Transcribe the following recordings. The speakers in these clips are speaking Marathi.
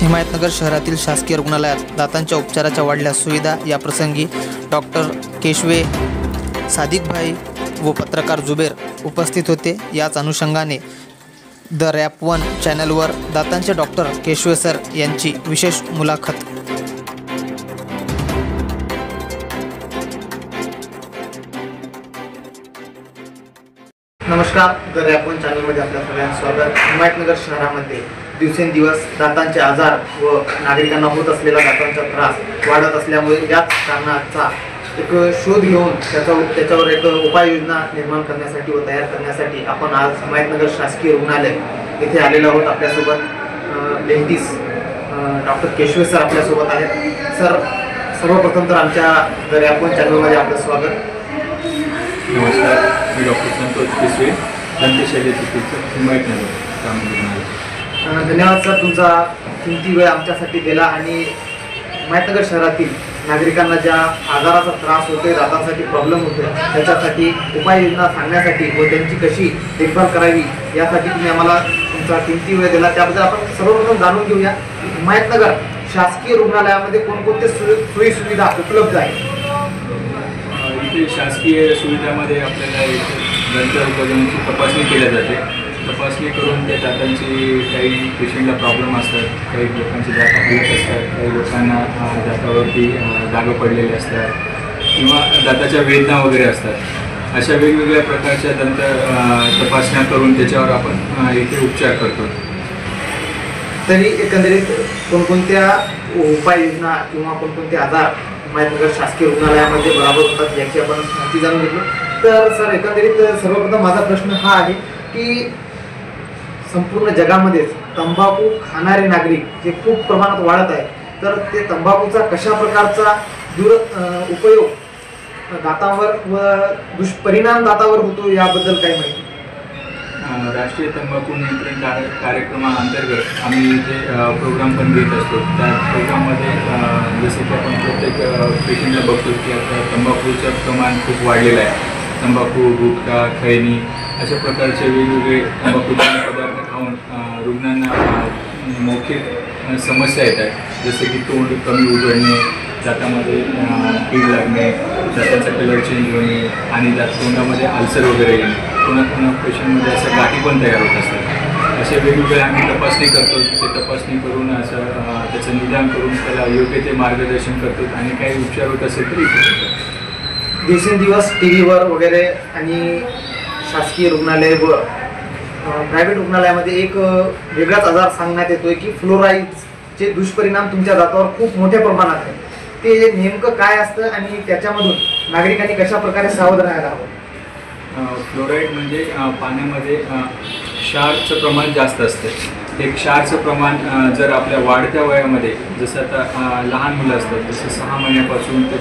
हिमायतनगर शहरातील शासकीय रुग्णालयात दातांच्या उपचाराच्या वाढल्या सुविधा या प्रसंगी डॉक्टर केशवे, सादिकभाई व पत्रकार जुबेर उपस्थित होते। याच अनुषंगाने द रॅप 1 चॅनलवर दातांचे डॉक्टर केशवे सर यांची विशेष मुलाखत। नमस्कार, द रॅप 1 चॅनलमध्ये आपल्या सगळ्यांचं स्वागत। हिमायतनगर शहरामध्ये दिवसेंदिवस दातांचे आजार व नागरिकांना होत असलेला दातांचा त्रास वाढत असल्यामुळे याच कारणाचा एक शोध घेऊन त्याच्यावर एक उपाययोजना निर्माण करण्यासाठी व तयार करण्यासाठी आपण आज हिमायतनगर शासकीय रुग्णालय येथे आलेलो आहोत। आपल्यासोबत लेंटीस डॉक्टर केशवे सर आपल्यासोबत आहेत। सर, सर्वप्रथम तर आमच्या द रॅप 1 चॅनलमध्ये आपलं स्वागत। नमस्कार, मी डॉक्टर संतोष केशवे, दंतशैल्य चिकित्सक, हिमायतनगर। धन्यवाद सर, तुमचा किमती वेळ आमच्यासाठी दिला आणि हिमायतनगर शहरातील नागरिकांना ज्या आजाराचा त्रास होतोय, दातांसाठी प्रॉब्लेम होतोय, त्याच्यासाठी उपाययोजना सांगण्यासाठी व त्यांची कशी देखभाल करावी यासाठी तुम्ही आम्हाला तुमचा किमती वेळ दिला। त्याबद्दल आपण सर्वप्रथम जाणून घेऊया, हिमायतनगर शासकीय रुग्णालयामध्ये कोणकोणते सोयी सुविधा उपलब्ध आहेत? इथे शासकीय सुविधामध्ये आपल्याला दंत उपचारांची तपासणी केली जाते। तपासणी करून त्या दातांची काही पेशंटला प्रॉब्लेम असतात, काही लोकांचे दात हलत असतात, काही लोकांना दातावरती डाग पडलेले असतात किंवा दाताच्या वेदना वगैरे असतात। अशा वेगवेगळ्या प्रकारच्या दंत तपासण्या करून त्याच्यावर आपण इथे उपचार करतो। तरी एकंदरीत कोणकोणत्या उपाययोजना किंवा कोणकोणते आजार हिमायतनगर शासकीय रुग्णालयामध्ये बराबर होतात याची आपण माहिती जाणून घेतलो। तर सर, एकंदरीत सर्वप्रथम माझा प्रश्न हा आहे की संपूर्ण जगामध्येच तंबाखू खाणारे नागरिक जे खूप प्रमाणात वाढत आहे, तर ते तंबाखूचा कशा प्रकारचा उपयोग दातांवर व दुष्परिणाम दातावर होतो याबद्दल काही माहिती? राष्ट्रीय तंबाखू नियंत्रण कार्यक्रमाअंतर्गत आम्ही इथे प्रोग्राम पण घेत असतो। त्या प्रोग्राममध्ये जसे की आपण प्रत्येक पेशंटला बघतो की आता तंबाखूचं प्रमाण खूप वाढलेलं आहे। तंबाखू, गुटखा, खैनी अशा प्रकारचे वेगवेगळे तंबाखूजन्य पदार्थ खाऊन रुग्णांना मौखिक समस्या येत आहेत, जसे की तोंड कमी उघडणे, दातामध्ये कीड लागणे, दातांचा कलर चेंज होणे आणि तोंडामध्ये अल्सर वगैरे येणे। कोणा पेशंटमध्ये असं गाठी पण तयार होत असतात। असे वेगवेगळे आम्ही तपासणी करतो। ते तपासणी करून असं त्याचं निदान करून त्याला योग्य ते मार्गदर्शन करतो आणि काही उपचार होत असेल तरी दिवसेंदिवस TV वर वगैरे आणि शासकीय रुग्णालय व प्रायव्हेट रुग्णालयामध्ये एक वेगळाच आजार सांगण्यात येतोय की फ्लोराईडचे दुष्परिणाम तुमच्या दातावर खूप मोठ्या प्रमाणात आहेत। ते नेमकं काय असतं आणि त्याच्यामधून नागरिकांनी कशा प्रकारे सावध राहायला हवं? फ्लोराईड म्हणजे पाण्यामध्ये क्षारचं प्रमाण जास्त असतं। एक क्षारचं प्रमाण जर आपल्या वाढत्या वयामध्ये, जसं आता लहान मुलं असतात, जसं 6 महिन्यापासून ते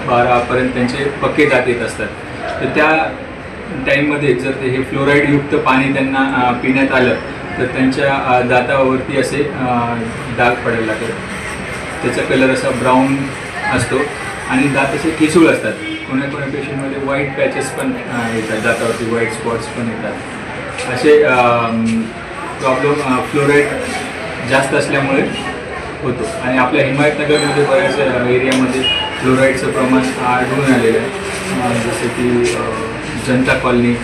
12पर्यंत त्यांचे पक्के दात येत असतात, तर त्या टाईममध्ये जर ते हे फ्लोराईडयुक्त पाणी त्यांना पिण्यात आलं तर त्यांच्या दातावरती असे डाग पडायला लागतात। त्याचा कलर असा ब्राऊन असतो आणि दात असे ठिसूळ असतात। कोणा पेशंटमध्ये व्हाईट पॅचेस पण येतात, दातावरती व्हाईट स्पॉट्स पण येतात। असे प्रॉब्लेम फ्लोराईड जास्त असल्यामुळे होतो आणि आपल्या हिमायतनगरमध्ये बऱ्याच एरियामध्ये फ्लोराईडचं प्रमाण आढळून आलेलं आहे, जसे की जनता कॉलनी,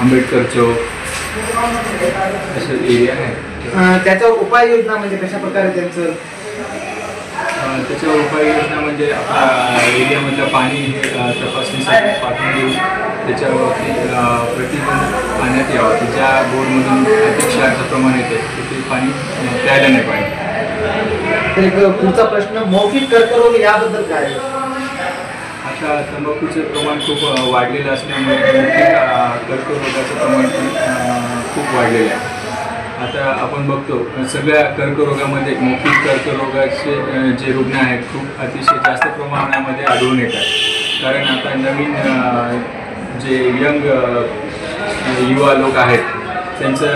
आंबेडकर चौक असे एरिया आहे। त्याच्यावर उपाययोजना म्हणजे कशा प्रकारे त्याच्यावर उपाययोजना म्हणजे आपल्या एरियामधलं पाणी हे तपासणीसाठी पाठवून देऊन त्याच्यावरती प्रतिबंध पाण्यात यावं की ज्या बोरमधून अधिक क्षारचं प्रमाण येते ते पाणी प्यायला नाही पाहिजे। तर एक पुढचा प्रश्न, मौखिक कर्करोग याबद्दल काय? आता तंबाखूचं प्रमाण खूप वाढलेलं असल्यामुळे मौखिक कर्करोगाचं प्रमाण खूप वाढलेलं आहे। आता आपण बघतो सगळ्या कर्करोगामध्ये मौखिक कर्करोगाचे जे रुग्ण आहेत खूप अतिशय जास्त प्रमाणामध्ये आढळून येतात, कारण आता नवीन जे यंग युवा लोक आहेत त्यांचं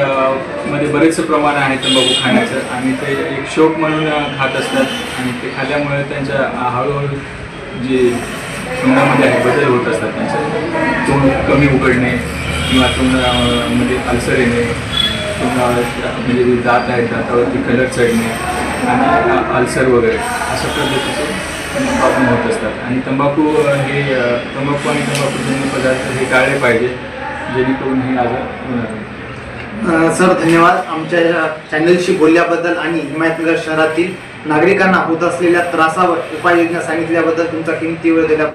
मध्ये बरेचसं प्रमाण आहे तंबाखू खाण्याचं आणि ते एक शौक म्हणून खात असतात आणि ते खाल्ल्यामुळे त्यांच्या हळूहळू जे तोंडामध्ये बदल होत असतात। त्यांचं तोंड कमी उघडणे किंवा तोंडामध्ये अल्सर येणे किंवा म्हणजे जे दात आहेत दातावरती कलर चढणे आणि अल्सर वगैरे अशा पद्धतीचे प्रॉब्लेम होत असतात. आणि तंबाखू आणि तंबाखूजन्य पदार्थ हे टाळले पाहिजे जेणेकरून हे आजार होणार नाही. सर धन्यवाद आमच्या या चॅनलशी बोलल्याबद्दल आणि हिमायतनगर शहरातील नागरिकांना होत असलेल्या त्रासावर उपाययोजना सांगितल्याबद्दल तुमचा किमती वेळ दिला.